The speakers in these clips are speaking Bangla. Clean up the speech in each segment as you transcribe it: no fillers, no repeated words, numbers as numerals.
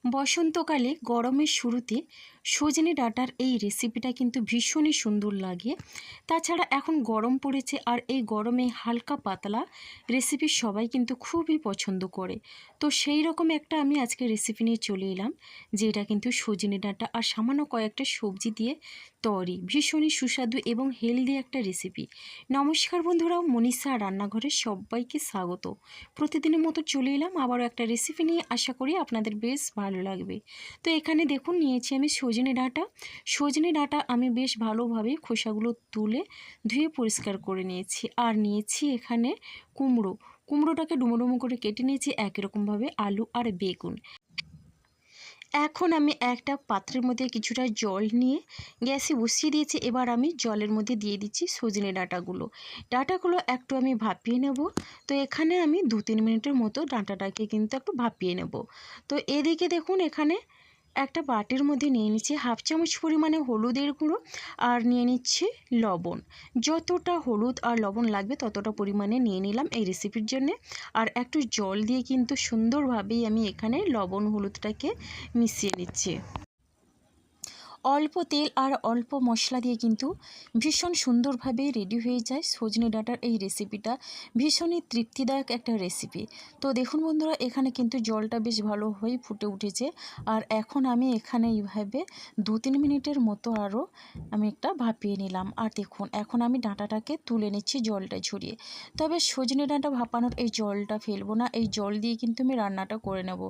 বসন্তকালে গরমের শুরুতে সজনে ডাঁটার এই রেসিপিটা কিন্তু ভীষণই সুন্দর লাগে। তাছাড়া এখন গরম পড়েছে আর এই গরমে হালকা পাতলা রেসিপি সবাই কিন্তু খুবই পছন্দ করে। তো সেই রকম একটা আমি আজকে রেসিপি নিয়ে চলে এলাম, যেটা কিন্তু সজনে ডাঁটা আর সামান্য কয়েকটা সবজি দিয়ে তৈরি, ভীষণই সুস্বাদু এবং হেলদি একটা রেসিপি। নমস্কার বন্ধুরা, মনীষা রান্নাঘরে সবাইকে স্বাগত। প্রতিদিনের মতো চলে এলাম আবারও একটা রেসিপি নিয়ে, আশা করি আপনাদের বেশ ভালো লাগবে। তো এখানে দেখুন নিয়েছি আমি সজনে ডাঁটা আমি বেশ ভালোভাবে খোসাগুলো তুলে ধুয়ে পরিষ্কার করে নিয়েছি। আর নিয়েছি এখানে কুমড়োটাকে ডুমো ডুমো করে কেটে নিয়েছি, একই রকমভাবে আলু আর বেগুন। এখন আমি একটা পাত্রের মধ্যে কিছুটা জল নিয়ে গ্যাসে বসিয়ে দিয়েছি। এবার আমি জলের মধ্যে দিয়ে দিচ্ছি সজনে ডাঁটাগুলো একটু আমি ভাপিয়ে নেব। তো এখানে আমি 2-3 মিনিটের মতো ডাঁটাটাকে কিন্তু একটু ভাপিয়ে নেব। তো এদিকে দেখুন এখানে একটা বাটির মধ্যে নিয়ে নিচ্ছি 1/2 চামচ পরিমাণে হলুদের গুঁড়ো আর নিয়ে নিচ্ছি লবণ। যতটা হলুদ আর লবণ লাগবে ততটা পরিমাণে নিয়ে নিলাম এই রেসিপির জন্যে। আর একটু জল দিয়ে কিন্তু সুন্দরভাবেই আমি এখানে লবণ হলুদটাকে মিশিয়ে নিচ্ছি। অল্প তেল আর অল্প মশলা দিয়ে কিন্তু ভীষণ সুন্দরভাবে রেডি হয়ে যায় সজনে ডাঁটার এই রেসিপিটা। ভীষণই তৃপ্তিদায়ক একটা রেসিপি। তো দেখুন বন্ধুরা, এখানে কিন্তু জলটা বেশ ভালো হয়ে ফুটে উঠেছে। আর এখন আমি এখানে এইভাবে 2-3 মিনিটের মতো আরও আমি একটা ভাপিয়ে নিলাম। আর দেখুন এখন আমি ডাঁটাটাকে তুলে নিচ্ছি জলটা ঝরিয়ে। তবে সজনে ডাঁটা ভাপানোর এই জলটা ফেলবো না, এই জল দিয়ে কিন্তু আমি রান্নাটা করে নেব।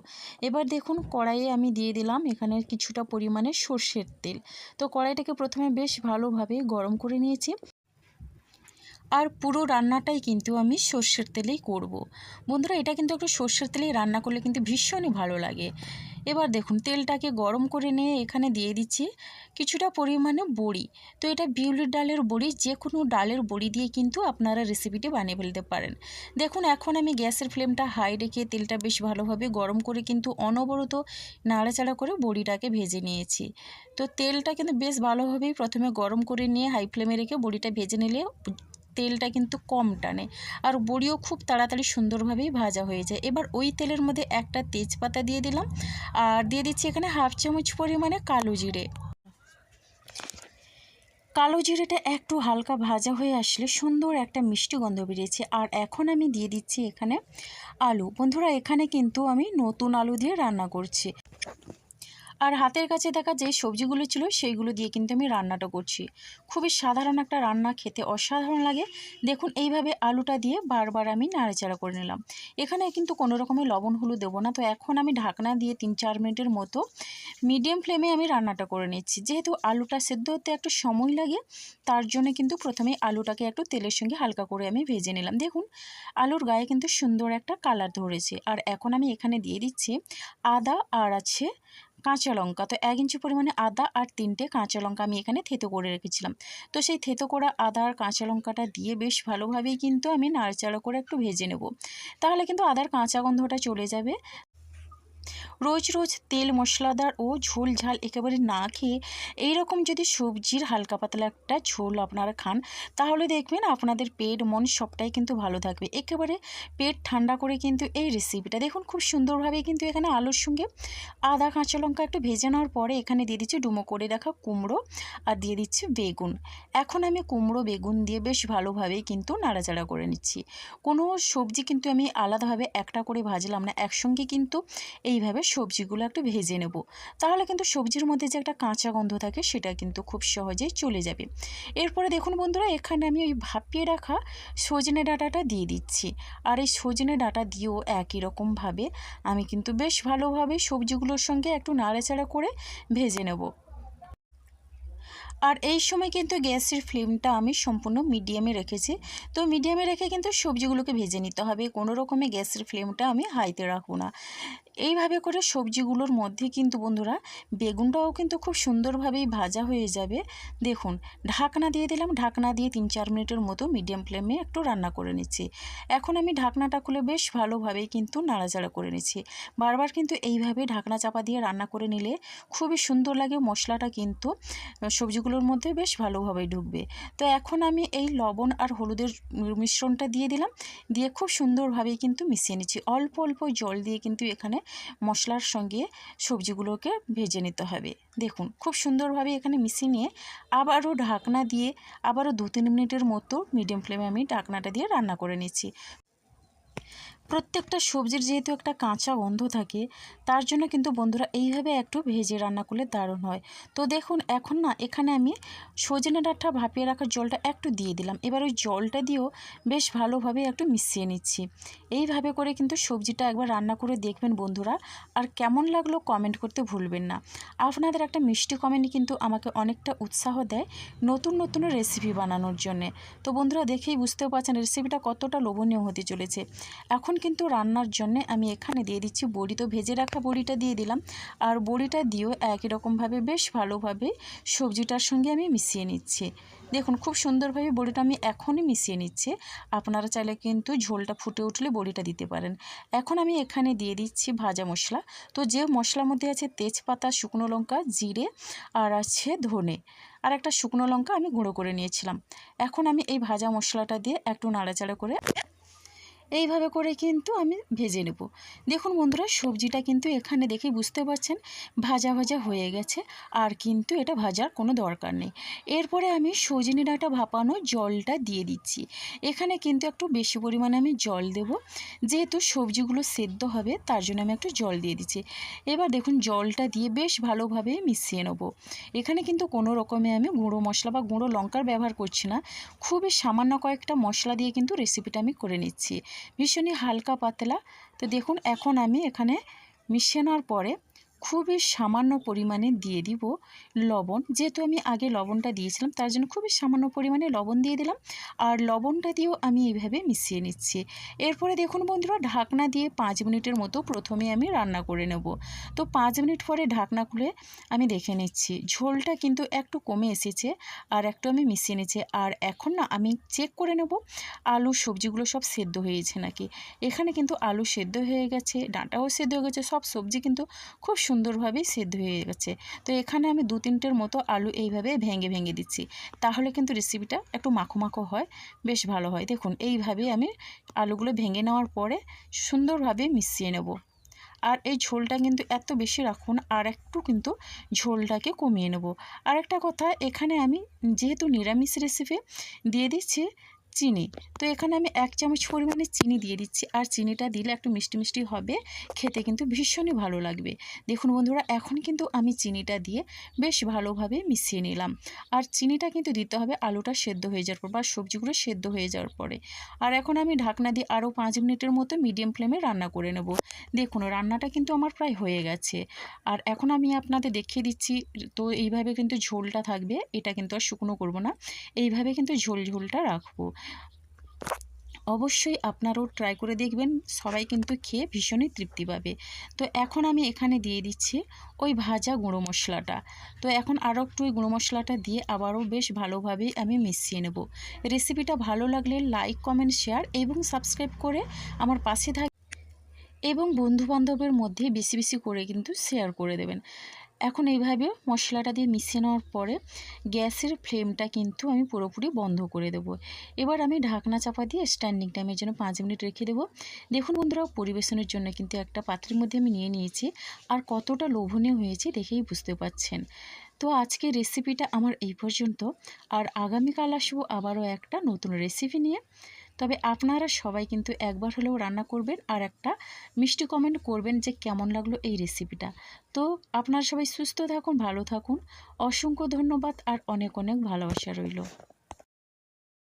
এবার দেখুন কড়াইয়ে আমি দিয়ে দিলাম এখানে কিছুটা পরিমাণে সর্ষের তেল। তো কড়াইটাকে প্রথমে বেশ ভালোভাবে গরম করে নিয়েছি। আর পুরো রান্নাটাই কিন্তু আমি সর্ষের তেলেই করব। বন্ধুরা, এটা কিন্তু একটু সর্ষের তেলেই রান্না করলে কিন্তু ভীষণই ভালো লাগে। এবার দেখুন তেলটাকে গরম করে নিয়ে এখানে দিয়ে দিচ্ছি কিছুটা পরিমাণে বড়ি। তো এটা বিউলির ডালের বড়ি, যে কোনো ডালের বড়ি দিয়ে কিন্তু আপনারা রেসিপিটি বানিয়ে ফেলতে পারেন। দেখুন এখন আমি গ্যাসের ফ্লেমটা হাই রেখে তেলটা বেশ ভালোভাবে গরম করে কিন্তু অনবরত নাড়াচাড়া করে বড়িটাকে ভেজে নিয়েছি। তো তেলটা কিন্তু বেশ ভালোভাবেই প্রথমে গরম করে নিয়ে হাই ফ্লেমে রেখে বড়িটা ভেজে নিলে তেলটা কিন্তু কম টানে আর বড়িও খুব তাড়াতাড়ি সুন্দরভাবেই ভাজা হয়ে যায়। এবার ওই তেলের মধ্যে একটা তেজপাতা দিয়ে দিলাম আর দিয়ে দিচ্ছি এখানে 1/2 চামচ পরিমাণে কালো জিরেটা একটু হালকা ভাজা হয়ে আসলে সুন্দর একটা মিষ্টি গন্ধ বেরিয়েছে। আর এখন আমি দিয়ে দিচ্ছি এখানে আলু। বন্ধুরা, এখানে কিন্তু আমি নতুন আলু দিয়ে রান্না করছি। আর হাতের কাছে দেখা যে সবজিগুলো ছিল সেইগুলো দিয়ে কিন্তু আমি রান্নাটা করছি। খুবই সাধারণ একটা রান্না, খেতে অসাধারণ লাগে। দেখুন এইভাবে আলুটা দিয়ে বারবার আমি নাড়াচাড়া করে নিলাম। এখানে কিন্তু কোনো রকমের লবণ হলুদ দেবো না। তো এখন আমি ঢাকনা দিয়ে 3-4 মিনিটের মতো মিডিয়াম ফ্লেমে আমি রান্নাটা করে নিচ্ছি। যেহেতু আলুটা সেদ্ধ হতে একটু সময় লাগে, তার জন্য কিন্তু প্রথমে আলুটাকে একটু তেলের সঙ্গে হালকা করে আমি ভেজে নিলাম। দেখুন আলুর গায়ে কিন্তু সুন্দর একটা কালার ধরেছে। আর এখন আমি এখানে দিয়ে দিচ্ছি আদা আর আছে কাঁচা লঙ্কা। তো 1 ইঞ্চি পরিমাণে আদা আর 3টে কাঁচা লঙ্কা আমি এখানে থেতো করে রেখেছিলাম। তো সেই থেতো করা আদা আর কাঁচা লঙ্কাটা দিয়ে বেশ ভালোভাবেই কিন্তু আমি নাড়াচাড়া করে একটু ভেজে নেব। তাহলে কিন্তু আদার কাঁচা গন্ধটা চলে যাবে। রোজ রোজ তেল মশলাদার ও ঝোল ঝাল একেবারে না খেয়ে এইরকম যদি সবজির হালকা পাতলা একটা ঝোল আপনারা খান, তাহলে দেখবেন আপনাদের পেট মন সবটাই কিন্তু ভালো থাকবে। একেবারে পেট ঠান্ডা করে কিন্তু এই রেসিপিটা দেখুন খুব সুন্দরভাবে কিন্তু এখানে আলুর সঙ্গে আদা কাঁচা লঙ্কা একটু ভেজে নেওয়ার পরে এখানে দিয়ে দিচ্ছি ডুমো করে রাখা কুমড়ো আর দিয়ে দিচ্ছি বেগুন। এখন আমি কুমড়ো বেগুন দিয়ে বেশ ভালোভাবেই কিন্তু নাড়াচাড়া করে নিচ্ছি। কোনো সবজি কিন্তু আমি আলাদাভাবে একটা করে ভাজলাম না, একসঙ্গে কিন্তু এইভাবে সবজিগুলো একটু ভেজে নেব। তাহলে কিন্তু সবজির মধ্যে যে একটা কাঁচা গন্ধ থাকে সেটা কিন্তু খুব সহজেই চলে যাবে। এরপরে দেখুন বন্ধুরা, এখানে আমি ওই ভাপিয়ে রাখা সজনে ডাঁটাটা দিয়ে দিচ্ছি। আর এই সজনে ডাঁটা দিয়েও একই রকমভাবে আমি কিন্তু বেশ ভালোভাবে সবজিগুলোর সঙ্গে একটু নাড়াচাড়া করে ভেজে নেব। আর এই সময় কিন্তু গ্যাসের ফ্লেমটা আমি সম্পূর্ণ মিডিয়ামে রেখেছি। তো মিডিয়ামে রেখে কিন্তু সবজিগুলোকে ভেজে নিতে হবে, কোনো রকমে গ্যাসের ফ্লেমটা আমি হাইতে রাখবো না। এইভাবে করে সবজিগুলোর মধ্যে কিন্তু বন্ধুরা বেগুনটাও কিন্তু খুব সুন্দরভাবেই ভাজা হয়ে যাবে। দেখুন ঢাকনা দিয়ে দিলাম, ঢাকনা দিয়ে 3-4 মিনিটের মতো মিডিয়াম ফ্লেমে একটু রান্না করে নিচ্ছি। এখন আমি ঢাকনাটা খুলে বেশ ভালোভাবেই কিন্তু নাড়াচাড়া করে নিচ্ছি। বারবার কিন্তু এইভাবে ঢাকনা চাপা দিয়ে রান্না করে নিলে খুবই সুন্দর লাগে, মশলাটা কিন্তু সবজিগুলোর মধ্যে বেশ ভালোভাবেই ঢুকবে। তো এখন আমি এই লবণ আর হলুদের মিশ্রণটা দিয়ে দিলাম, দিয়ে খুব সুন্দরভাবেই কিন্তু মিশিয়ে নিচ্ছি। অল্প অল্প জল দিয়ে কিন্তু এখানে মশলার সঙ্গে সবজিগুলোকে ভেজে নিতে হবে। দেখুন খুব সুন্দরভাবে এখানে মিশিয়ে নিয়ে আবারও ঢাকনা দিয়ে আবারও 2-3 মিনিটের মতো মিডিয়াম ফ্লেমে আমি ঢাকনাটা দিয়ে রান্না করে নিচ্ছি। প্রত্যেকটা সবজির যেহেতু একটা কাঁচা গন্ধ থাকে, তার জন্য কিন্তু বন্ধুরা এইভাবে একটু ভেজে রান্না করলে দারুণ হয়। তো দেখুন এখন না এখানে আমি সজনে ডাঁটা ভাপিয়ে রাখার জলটা একটু দিয়ে দিলাম। এবার ওই জলটা দিয়েও বেশ ভালোভাবে একটু মিশিয়ে নিচ্ছি। এইভাবে করে কিন্তু সবজিটা একবার রান্না করে দেখবেন বন্ধুরা, আর কেমন লাগলো কমেন্ট করতে ভুলবেন না। আপনাদের একটা মিষ্টি কমেন্ট কিন্তু আমাকে অনেকটা উৎসাহ দেয় নতুন নতুন রেসিপি বানানোর জন্যে। তো বন্ধুরা দেখেই বুঝতেও পারছেন রেসিপিটা কতটা লোভনীয় হতে চলেছে। এখন কিন্তু রান্নার জন্য আমি এখানে দিয়ে দিচ্ছি বড়ি। তো ভেজে রাখা বড়িটা দিয়ে দিলাম, আর বড়িটা দিয়েও একই রকমভাবে বেশ ভালোভাবে সবজিটার সঙ্গে আমি মিশিয়ে নিচ্ছি। দেখুন খুব সুন্দরভাবে বড়িটা আমি এখনই মিশিয়ে নিচ্ছি। আপনারা চাইলে কিন্তু ঝোলটা ফুটে উঠলে বড়িটা দিতে পারেন। এখন আমি এখানে দিয়ে দিচ্ছি ভাজা মশলা। তো যে মশলার মধ্যে আছে তেজপাতা, শুকনো লঙ্কা, জিরে আর আছে ধনে, আর একটা শুকনো লঙ্কা আমি গুঁড়ো করে নিয়েছিলাম। এখন আমি এই ভাজা মশলাটা দিয়ে একটু নাড়াচাড়া করে এইভাবে করে কিন্তু আমি ভেজে নেব। দেখুন বন্ধুরা সবজিটা কিন্তু এখানে দেখেই বুঝতে পারছেন ভাজা ভাজা হয়ে গেছে, আর কিন্তু এটা ভাজার কোনো দরকার নেই। এরপরে আমি সজনে ডাঁটা ভাপানো জলটা দিয়ে দিচ্ছি। এখানে কিন্তু একটু বেশি পরিমাণে আমি জল দেব, যেহেতু সবজিগুলো সেদ্ধ হবে তার জন্য আমি একটু জল দিয়ে দিচ্ছি। এবার দেখুন জলটা দিয়ে বেশ ভালোভাবে মিশিয়ে নেব। এখানে কিন্তু কোনো রকমে আমি গুঁড়ো মশলা বা গুঁড়ো লঙ্কার ব্যবহার করছি না, খুবই সামান্য কয়েকটা মশলা দিয়ে কিন্তু রেসিপিটা আমি করে নিচ্ছি, ভীষণই হালকা পাতলা। তো দেখুন এখন আমি এখানে মিশিয়ে নেওয়ার পরে খুবই সামান্য পরিমাণে দিয়ে দিব লবণ। যেহেতু আমি আগে লবণটা দিয়েছিলাম তার জন্য খুবই সামান্য পরিমাণে লবণ দিয়ে দিলাম, আর লবণটা দিয়েও আমি এইভাবে মিশিয়ে নিচ্ছি। এরপরে দেখুন বন্ধুরা ঢাকনা দিয়ে 5 মিনিটের মতো প্রথমে আমি রান্না করে নেব। তো 5 মিনিট পরে ঢাকনা খুলে আমি দেখে নিচ্ছি ঝোলটা কিন্তু একটু কমে এসেছে, আর একটু আমি মিশিয়ে নিচ্ছি। আর এখন না আমি চেক করে নেব আলু সবজিগুলো সব সেদ্ধ হয়েছে নাকি। এখানে কিন্তু আলু সেদ্ধ হয়ে গেছে, ডাঁটাও সেদ্ধ হয়ে গেছে, সব সবজি কিন্তু খুব সুন্দরভাবেই সেদ্ধ হয়ে গেছে। তো এখানে আমি 2-3টের মতো আলু এইভাবে ভেঙে ভেঙে দিচ্ছি, তাহলে কিন্তু রেসিপিটা একটু মাখো মাখো হয়, বেশ ভালো হয়। দেখুন এইভাবে আমি আলুগুলো ভেঙে নেওয়ার পরে সুন্দরভাবে মিশিয়ে নেব। আর এই ঝোলটা কিন্তু এত বেশি রাখুন, আর একটু কিন্তু ঝোলটাকে কমিয়ে নেব। আর একটা কথা, এখানে আমি যেহেতু নিরামিষ রেসিপি দিয়ে দিচ্ছি চিনি। তো এখানে আমি 1 চামচ পরিমাণে চিনি দিয়ে দিচ্ছি, আর চিনিটা দিলে একটু মিষ্টি মিষ্টি হবে, খেতে কিন্তু ভীষণই ভালো লাগবে। দেখুন বন্ধুরা এখন কিন্তু আমি চিনিটা দিয়ে বেশ ভালোভাবে মিশিয়ে নিলাম। আর চিনিটা কিন্তু দিতে হবে আলুটা সেদ্ধ হয়ে যাওয়ার পর বা সবজিগুলো সেদ্ধ হয়ে যাওয়ার পরে। আর এখন আমি ঢাকনা দিয়ে আরও 5 মিনিটের মতো মিডিয়াম ফ্লেমে রান্না করে নেব। দেখুন রান্নাটা কিন্তু আমার প্রায় হয়ে গেছে। আর এখন আমি আপনাদের দেখিয়ে দিচ্ছি। তো এইভাবে কিন্তু ঝোলটা থাকবে, এটা কিন্তু আর শুকনো করব না, এইভাবে কিন্তু ঝোলটা রাখবো। অবশ্যই আপনারাও ট্রাই করে দেখবেন, সবাই কিন্তু খেয়ে ভীষণই তৃপ্তি পাবে। তো এখন আমি এখানে দিয়ে দিচ্ছি ওই ভাজা গুঁড়ো মশলাটা। তো এখন আরও একটু ওই গুঁড়ো মশলাটা দিয়ে আবারও বেশ ভালোভাবেই আমি মিশিয়ে নেব। রেসিপিটা ভালো লাগলে লাইক, কমেন্ট, শেয়ার এবং সাবস্ক্রাইব করে আমার পাশে এবং বন্ধুবান্ধবের মধ্যে বেশি বেশি করে কিন্তু শেয়ার করে দেবেন। এখন এইভাবে মশলাটা দিয়ে মিশিয়ে নেওয়ার পরে গ্যাসের ফ্লেমটা কিন্তু আমি পুরোপুরি বন্ধ করে দেব। এবার আমি ঢাকনা চাপা দিয়ে স্ট্যান্ডিং টাইমের জন্য 5 মিনিট রেখে দেবো। দেখুন বন্ধুরা পরিবেশনের জন্য কিন্তু একটা পাত্রের মধ্যে আমি নিয়ে নিয়েছি, আর কতটা লোভনীয় হয়েছে দেখেই বুঝতে পারছেন। তো আজকের রেসিপিটা আমার এই পর্যন্ত, আর আগামীকাল আসবো আবারও একটা নতুন রেসিপি নিয়ে। তবে আপনারা সবাই কিন্তু একবার হলেও রান্না করবেন, আর একটা মিষ্টি কমেন্ট করবেন যে কেমন লাগলো এই রেসিপিটা। তো আপনারা সবাই সুস্থ থাকুন, ভালো থাকুন, অসংখ্য ধন্যবাদ, আর অনেক অনেক ভালোবাসা রইল।